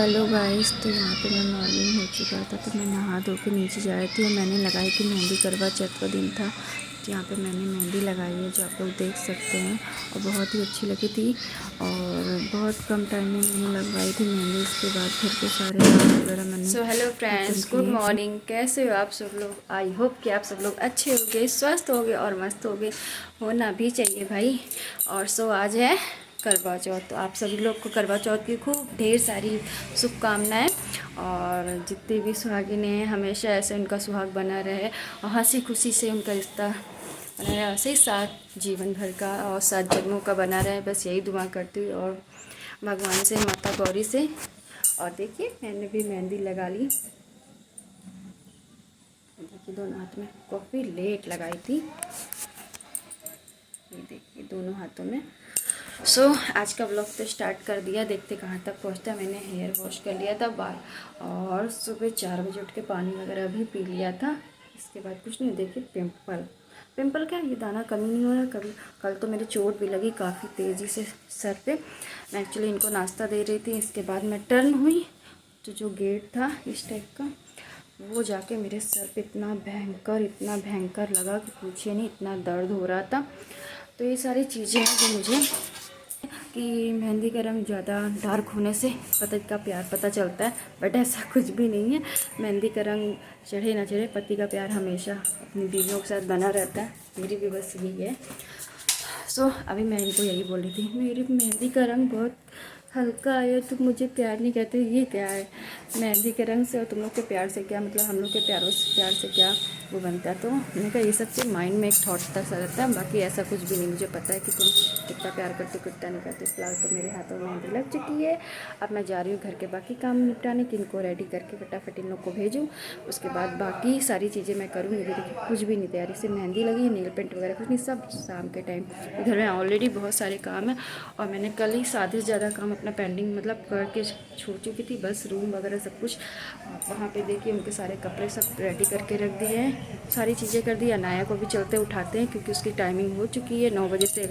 Hello guys. तो यहाँ पे मैं मॉर्निंग हो चुका था, तो मैं नहा धो के नीचे जा रही थी और मैंने लगाई थी मेहंदी। करवा चौथ का दिन था, तो यहाँ पे मैंने मेहंदी लगाई है, जो आप लोग देख सकते हैं। और बहुत ही अच्छी लगी थी और बहुत कम टाइम में मैंने लगवाई थी मेहंदी। इसके बाद घर के सारे काम वगैरह मैंने हेलो फ्रेंड्स, गुड मॉर्निंग। कैसे हो आप सब लोग? आई होप कि आप सब लोग अच्छे होगे, स्वस्थ होगे और मस्त होगे। होना भी चाहिए भाई। और आज है करवा चौथ, तो आप सभी लोग को करवा चौथ की खूब ढेर सारी शुभकामनाएं। और जितने भी सुहागिन हैं, हमेशा ऐसे उनका सुहाग बना रहे और हंसी खुशी से उनका रिश्ता बना रहे, ऐसे ही साथ जीवन भर का और 7 जन्मों का बना रहे। बस यही दुआ करती हूँ और भगवान से, माता गौरी से। और देखिए, मैंने भी मेहंदी लगा ली। देखिए, दोनों हाथ में काफ़ी लेट लगाई थी। ये देखिए, दोनों हाथों में। आज का ब्लॉग तो स्टार्ट कर दिया, देखते कहाँ तक पहुँचता। मैंने हेयर वॉश कर लिया था बाल, और सुबह 4 बजे उठ के पानी वगैरह भी पी लिया था। इसके बाद कुछ नहीं। देखिए, पिंपल क्या, ये दाना कमी नहीं हो रहा कभी। कल तो मेरी चोट भी लगी काफ़ी तेज़ी से सर पे। मैं एक्चुअली इनको नाश्ता दे रही थी, इसके बाद मैं टर्न हुई तो जो गेट था इस टाइप का, वो जाके मेरे सर पे इतना भयंकर लगा कि पूछिए नहीं, इतना दर्द हो रहा था। तो ये सारी चीज़ें हैं जो मुझे, कि मेहंदी का रंग ज़्यादा डार्क होने से पति का प्यार पता चलता है, बट ऐसा कुछ भी नहीं है। मेहंदी का रंग चढ़े ना चढ़े, पति का प्यार हमेशा अपनी बीवियों के साथ बना रहता है। मेरी भी बस यही है। अभी मैं इनको यही बोल रही थी, मेरी मेहंदी का रंग बहुत हल्का है, तुम मुझे प्यार नहीं कहते, ये क्या है? मेहंदी के रंग से और तुम लोग के प्यार से क्या मतलब, हम लोग के प्यार से क्या वो बनता है? तो मैंने कहा, ये सब चीज़ माइंड में एक थॉट तक सा रहता है, बाकी ऐसा कुछ भी नहीं। मुझे पता है कि तुम कितना प्यार करते हो, कितना नहीं करते। फिलहाल तो मेरे हाथों में मेहंदी लग चुकी है। अब मैं जा रही हूँ घर के बाकी काम निपटाने, कि इनको रेडी करके फटाफट इन लोग को भेजूँ। उसके बाद बाकी सारी चीज़ें मैं करूँगी। देखिए, कुछ भी नहीं तैयारी, से मेहंदी लगी, नेल पेंट वगैरह कुछ नहीं, सब शाम के टाइम। घर में ऑलरेडी बहुत सारे काम है, और मैंने कल ही आधे से ज़्यादा काम अपना पेंडिंग मतलब करके छोड़ चुकी थी। बस रूम वगैरह सब कुछ वहाँ पे देखिए, उनके सारे कपड़े सब रेडी करके रख दिए हैं, सारी चीज़ें कर दी। अनाया को भी चलते उठाते हैं, क्योंकि उसकी टाइमिंग हो चुकी है, 9 बजे से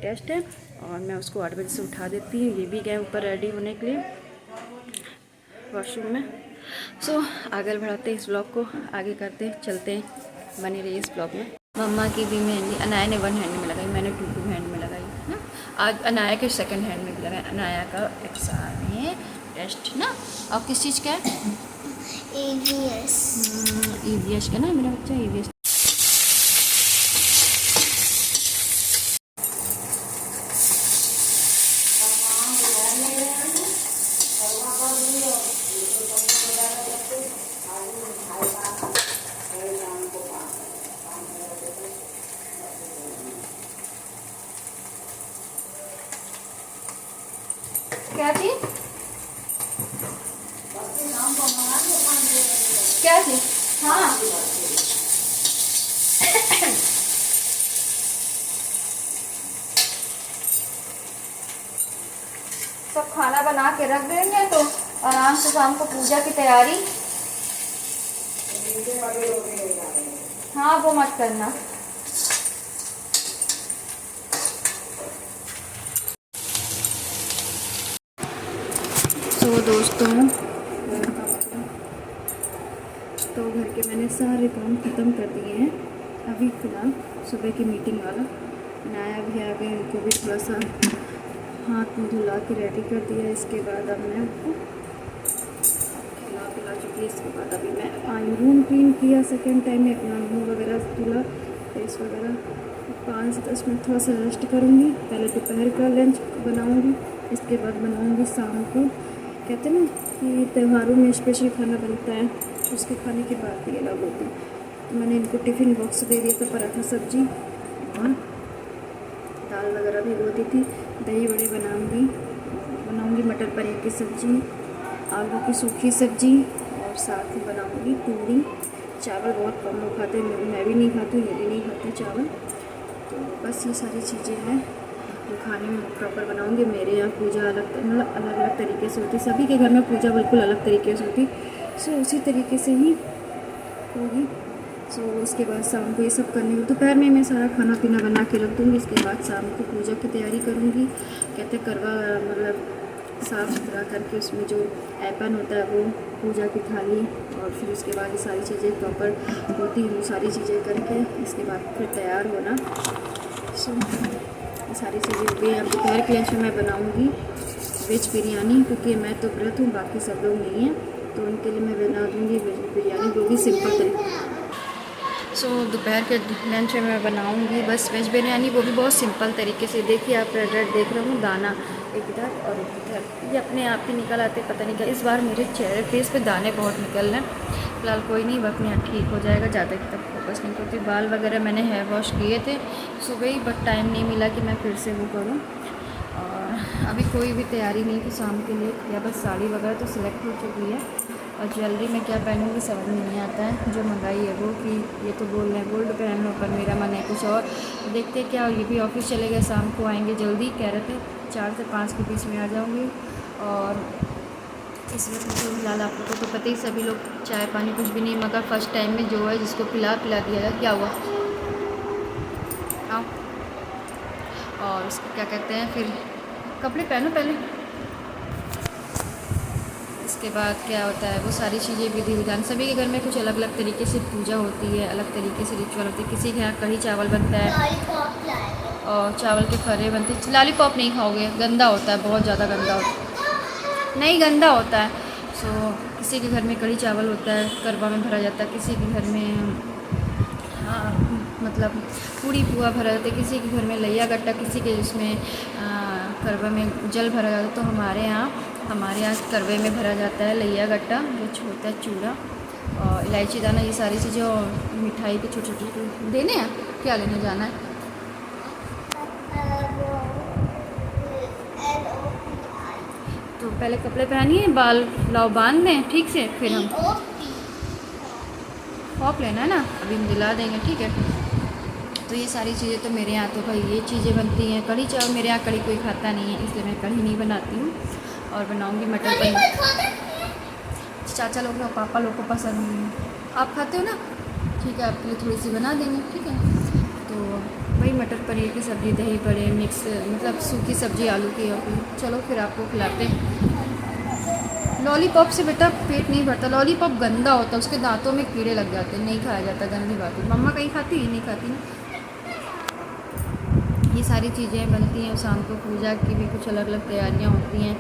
टेस्ट है, और मैं उसको 8 बजे से उठा देती हूँ। ये भी गए ऊपर रेडी होने के लिए वॉशरूम में। आगे बढ़ाते इस ब्लॉग को, आगे करते चलते हैं, बने रहिए इस ब्लॉग में। मम्मा की भी मेहंदी अनाया ने 1 हैंड में लगाई, मैंने 2 हैंड में लगाई ना। आज अनाया के 2nd हैंड में भी लगाई। अनाया का एग्ज़ाम है, टेस्ट ना। और किस चीज़ का है? EVS। EVS का ना, मेरा बच्चा EVS। क्या थी? क्या थी? हाँ, सब खाना बना के रख देंगे तो आराम से शाम को पूजा की तैयारी। हाँ, वो मत करना। दोस्तों, तो घर के मैंने सारे काम ख़त्म कर दिए हैं। अभी फ़िलहाल सुबह की मीटिंग वाला नया भी आ गए, उनको भी थोड़ा सा हाथ में धुला के रेडी कर दिया। इसके बाद अब मैं उनको खिला चुकी है। इसके बाद अभी मैं आई, रूम क्लीन किया 2nd टाइम में, अपना मुँह वगैरह धुला, फेस वगैरह। 5 से 10 मिनट थोड़ा सा रेस्ट करूँगी। पहले दोपहर का लंच बनाऊँगी, इसके बाद बनाऊँगी शाम को। कहते हैं ना कि त्योहारों में स्पेशल खाना बनता है, उसके खाने के बाद भी अलग होती है। तो मैंने इनको टिफ़िन बॉक्स दे दिया था, पराठा सब्जी और दाल वगैरह भी भिगो दी थी। दही बड़े बनाऊंगी मटर पनीर की सब्ज़ी, आलू की सूखी सब्ज़ी, और साथ ही बनाऊंगी पूरी। चावल बहुत कम लोग खाते हैं, मैं भी नहीं खाती, ये भी नहीं खाते चावल। तो बस ये सारी चीज़ें हैं जो खाने में प्रॉपर बनाऊंगी। मेरे यहाँ पूजा अलग अलग तरीके से होती, सभी के घर में पूजा बिल्कुल अलग तरीके से होती। उसी तरीके से ही होगी। इसके बाद शाम को ये सब करने में, दोपहर में मैं सारा खाना पीना बना के रख दूँगी। इसके बाद शाम को पूजा की तैयारी करूँगी। कहते करवा मतलब साफ़ सुथरा करके उसमें जो ऐपन होता है वो, पूजा की थाली, और फिर उसके बाद ये सारी चीज़ें प्रॉपर होती हैं, वो सारी चीज़ें करके इसके बाद फिर तैयार होना। सो ये सारी चीज़ें हो गई। अब दोपहर के लंच में मैं बनाऊँगी वेज बिरयानी, क्योंकि मैं तो व्रत हूँ, बाकी सब लोग नहीं हैं, तो उनके लिए मैं बना दूँगी वेज बिरयानी, वो भी सिंपल तरीके। सो दोपहर के लंच में मैं बनाऊंगी बस वेज बिरयानी, वो भी बहुत सिंपल तरीके से। देखिए आप रेड रेड देख रहे हो, दाना एक इधर और एक इधर, ये अपने आप ही निकल आते, पता नहीं क्या। इस बार मेरे चेहरे फेस पे दाने बहुत निकल रहे हैं। फिलहाल कोई नहीं, वक्त में ठीक हो जाएगा, ज़्यादा तक फोकस नहीं करती। बाल वगैरह मैंने हेयर वॉश किए थे सुबह ही, बट टाइम नहीं मिला कि मैं फिर से वो करूँ। और अभी कोई भी तैयारी नहीं की शाम के लिए, या बस साड़ी वगैरह तो सिलेक्ट हो चुकी है, और ज्वेलरी में क्या पहनूँगी समझ में नहीं आता है। जो मंगाई है वो कि ये तो बोल रहे हैं गोल्ड पहन लो, पर मेरा मन है कुछ और। देखते क्या, और ये भी ऑफिस चले गए, शाम को आएंगे जल्दी, कह रहे थे 4 से 5 के बीच में आ जाऊँगी। और इस वक्त तो फिलहाल आप लोगों को तो पता ही, सभी लोग चाय पानी कुछ भी नहीं, मगर फर्स्ट टाइम में जो है जिसको पिला दिया जाए। क्या हुआ, आओ। और उसको क्या कहते हैं, फिर कपड़े पहनो पहले। इसके बाद क्या होता है, वो सारी चीज़ें विधि विधान, सभी के घर में कुछ अलग अलग तरीके से पूजा होती है, अलग तरीके से रिचुअल होती है। किसी के यहाँ कढ़ी चावल बनता है और चावल के फरे बनते हैं। लॉलीपॉप नहीं खाओगे, गंदा होता है, बहुत ज़्यादा गंदा होता है, नहीं गंदा होता है। सो किसी के घर में कढ़ी चावल होता है, करवा में भरा जाता है, किसी के घर में मतलब पूड़ी पुआ भरा जाता है, किसी के घर में लैया गट्टा, किसी के उसमें करवा में जल भरा जाता है। तो हमारे यहाँ करवे में भरा जाता है लैया गट्टा, जो होता है चूड़ा और इलायची दाना, ये सारी चीज़ें, और मिठाई के छोटे छोटे देने हैं। क्या लेने जाना है? तो पहले कपड़े पहनिए, बाल लाओ बांध दें ठीक से, फिर हम पॉप लेना है ना, अभी हम दिला देंगे, ठीक है। तो ये सारी चीज़ें तो मेरे यहाँ तो भाई ये चीज़ें बनती हैं। कढ़ी चावल मेरे यहाँ कढ़ी कोई खाता नहीं है, इसलिए मैं कढ़ी नहीं बनाती हूँ। और बनाऊँगी मटर पनीर, चाचा लोग और पापा लोग को पसंद नहीं है। आप खाते हो ना, ठीक है, आपके लिए थोड़ी सी बना देंगे, ठीक है। तो वही मटर पनीर की सब्ज़ी, दही बड़े मिक्स, मतलब सूखी सब्ज़ी आलू की होगी। चलो फिर आपको खिलाते हैं। लॉलीपॉप से बेटा पेट नहीं भरता, लॉलीपॉप गंदा होता है, उसके दांतों में कीड़े लग जाते हैं, नहीं खाया जाता, गंदी बात है। मम्मा कहीं खाती है, नहीं खाती ना। ये सारी चीज़ें बनती हैं। शाम को पूजा की भी कुछ अलग अलग तैयारियाँ होती हैं।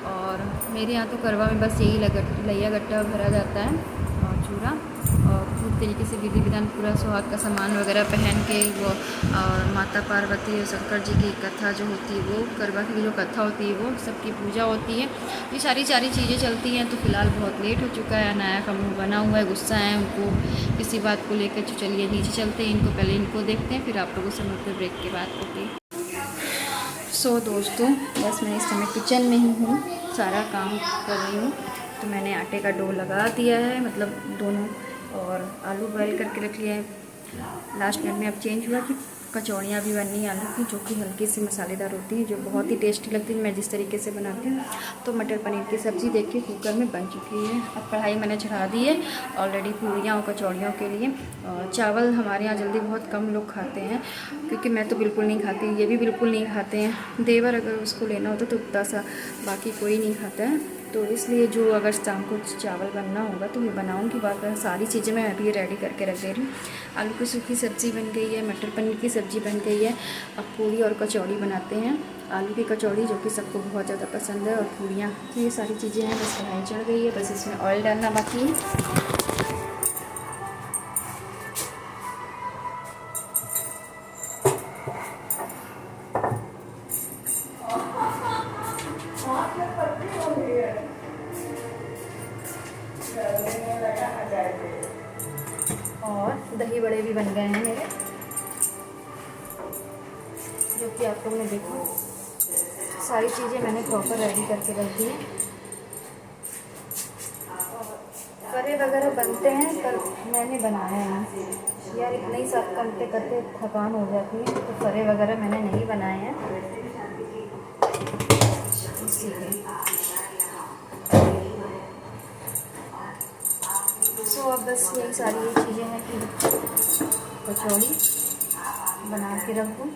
और मेरे यहाँ तो करवा में बस यही लैया गट्टा भरा जाता है और चूड़ा, और पूरी तरीके से विधि विधान पूरा सुहाग का सामान वगैरह पहन के वो, और माता पार्वती और शंकर जी की कथा जो होती है, वो करवा की जो कथा होती है, वो सबकी पूजा होती है। ये सारी चीज़ें चलती हैं। तो फिलहाल बहुत लेट हो चुका है, अनाया का मुँह बना हुआ है, गुस्सा है उनको किसी बात को लेकर। तो चलिए नीचे चलते हैं, इनको पहले इनको देखते हैं, फिर आप लोगों से मिलते ब्रेक के बाद। ओके। सो दोस्तों, बस मैं इस समय किचन में ही हूँ, सारा काम कर रही हूँ। तो मैंने आटे का डो लगा दिया है, मतलब दोनों, और आलू बॉयल करके रख लिया है। लास्ट मिनट में अब चेंज हुआ कि कचौड़ियाँ भी बननी है आलू की, जो कि हल्की सी मसालेदार होती है, जो बहुत ही टेस्टी लगती है मैं जिस तरीके से बनाती हूँ। तो मटर पनीर की सब्ज़ी देखिए कुकर में बन चुकी है। अब कढ़ाई मैंने चढ़ा दी है ऑलरेडी पूड़ियाँ और कचौड़ियों के लिए। चावल हमारे यहाँ जल्दी बहुत कम लोग खाते हैं, क्योंकि मैं तो बिल्कुल नहीं खाती, ये भी बिल्कुल नहीं खाते हैं। देवर अगर उसको लेना होता तो उतना सा, बाकी कोई नहीं खाता है। तो इसलिए जो अगर शाम को चावल बनना होगा तो मैं बनाऊंगी। बाकी सारी चीज़ें मैं अभी रेडी करके रख दे रही हूँ। आलू की सूखी सब्ज़ी बन गई है, मटर पनीर की सब्ज़ी बन गई है। अब पूड़ी और कचौड़ी बनाते हैं, आलू की कचौड़ी जो कि सबको बहुत ज़्यादा पसंद है, और पूड़ियाँ। तो ये सारी चीज़ें हैं, बस कढ़ाई चढ़ गई है, बस इसमें ऑयल डालना बाकी है। और दही बड़े भी बन गए हैं मेरे, जो कि आप लोग ने देखो। सारी चीज़ें मैंने प्रॉपर रेडी करके रख दी हैं। फरे वगैरह बनते हैं, पर मैंने बनाया नहीं यार, इतना ही सब करते करते थकान हो जाती है। तो फरे वगैरह मैंने नहीं बनाए हैं, इसीलिए। सो अब बस यही सारी चीज़ें हैं कि कचौड़ी बना के रख दूँ।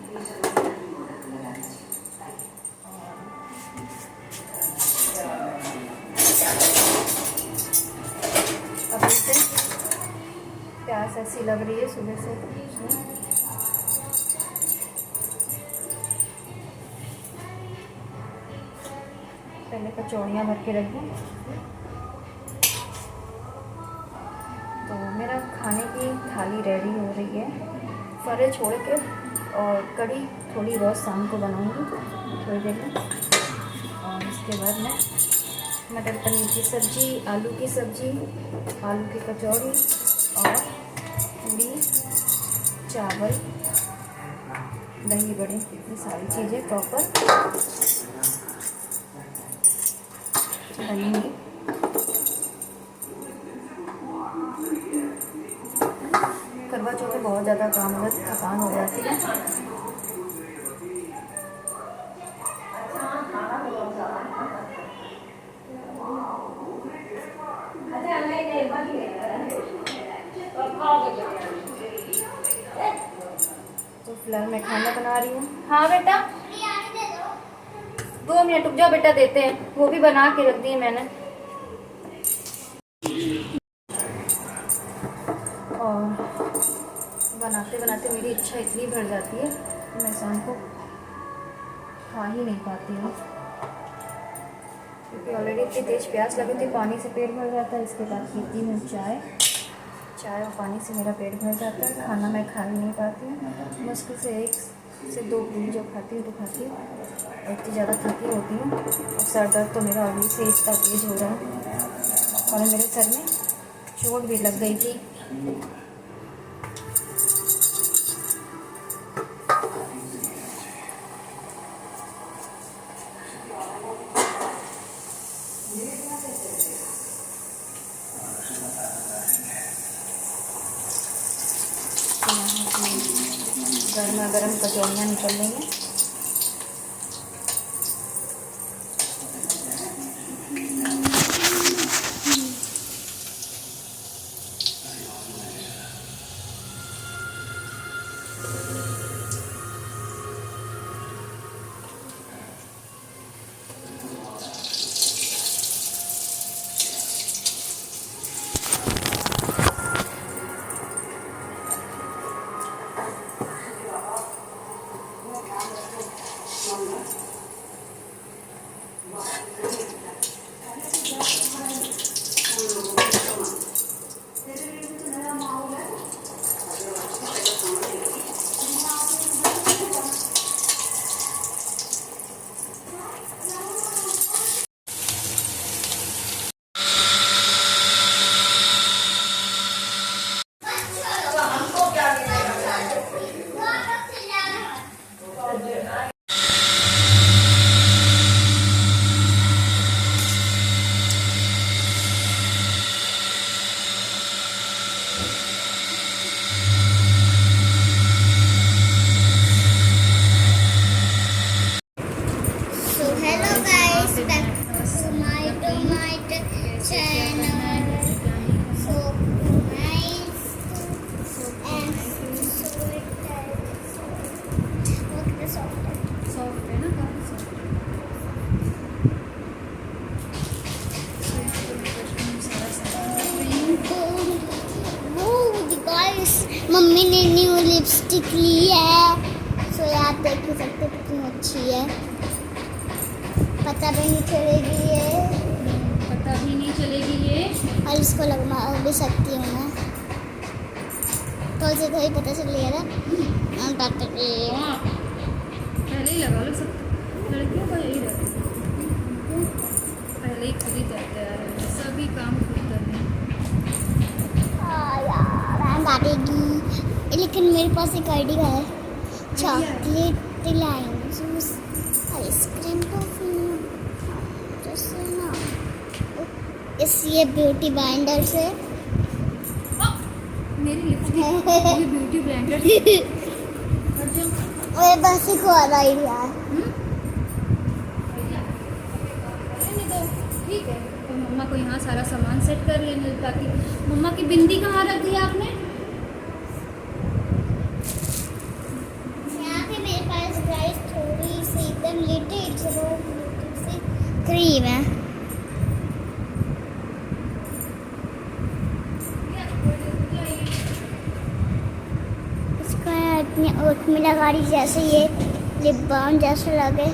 प्यास ऐसी लग रही है सुबह से। पहले कचौड़ियाँ भर के रख दूँ। तो मेरा खाने की थाली रेडी हो रही है। फरे छोड़ के और कढ़ी थोड़ी बहुत शाम को बनाऊंगी थोड़ी देर में। और उसके बाद मैं मटर पनीर की सब्ज़ी, आलू की सब्ज़ी, आलू की कचौड़ी और पूड़ी, चावल, दही बड़े, ये सारी चीज़ें प्रॉपर बनेंगी। करवा चौथ में बहुत ज़्यादा काम हो जाता है, थकान हो जाती है। तो फिलहाल मैं खाना बना रही हूँ। हाँ बेटा, 2 मिनट रुक जाओ बेटा, देते हैं। वो भी बना के रख दी है मैंने। और बनाते बनाते मेरी इच्छा इतनी भर जाती है कि मैं शाम को खा ही नहीं पाती हूँ, क्योंकि ऑलरेडी इतनी तेज प्यास लगी थी। पानी से पेट भर जाता है। इसके बाद पीती हूँ चाय और पानी से मेरा पेट भर जाता है। खाना मैं खा ही नहीं पाती हूँ। मुश्किल से 1 से 2 पूरी जो खाती हूँ तो खाती हूँ। और इतनी ज़्यादा थकी होती हूँ। और सर दर्द तो मेरा अभी से इतना तेज हो रहा है। और मेरे सर में चोट भी लग गई थी। गर्मा गर्म कचौड़ियाँ निकल रही हैं। मम्मी ने न्यू लिपस्टिक ली है। सो आप देख ही सकते कितनी अच्छी है। पता भी नहीं चलेगी ये, पता भी नहीं चलेगी ये। और इसको लगवा भी सकती हूँ मैं। तो उसे तो ही पता चल गया था। पहले ही लगा लो। सब लड़कियों का यही रहता है, पहले ही खुद ही करते आ रहे हैं, सभी काम खुद करने। यार काटेगी। लेकिन मेरे पास एक आइडिया है। Chocolate line juice ice cream toffee जैसे ना इस ये ब्यूटी बाइंडर से मेरी लिपस्टिक ब्यूटी ब्लेंडर और बस एक और आइडिया है। ठीक है, तो मम्मा को यहाँ सारा सामान सेट कर लेने। बाकी मम्मा की बिंदी कहाँ रख दी आपने? यहाँ पे मेरे पास गाइस थोड़ी सी एकदम लिटिल सी क्रीम है। अपने ओठ में लगा रही, जैसे ये लिप बाम जैसा लगे।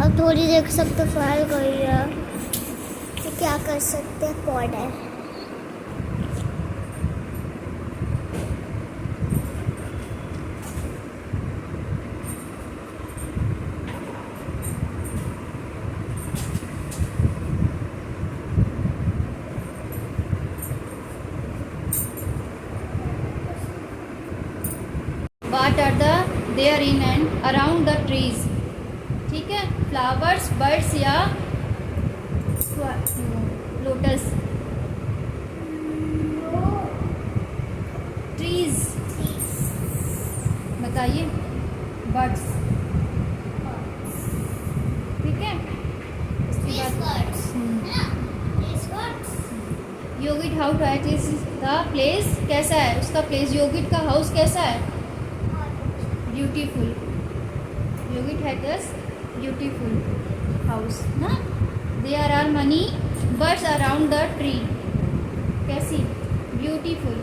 अब थोड़ी देख सकते फैल गई है, तो क्या कर सकते हैं, powder. What are the there in and around the trees? ठीक है, फ्लावर्स, बर्ड्स या लोटस? ट्रीज बताइए। बर्ड्स, ठीक है। इसके बाद योगिट हाउस है इज द प्लेस, कैसा है उसका प्लेस, योगिट का हाउस कैसा है, beautiful. Yogit has beautiful house ना। There are many birds around the tree, कैसी, ब्यूटीफुल।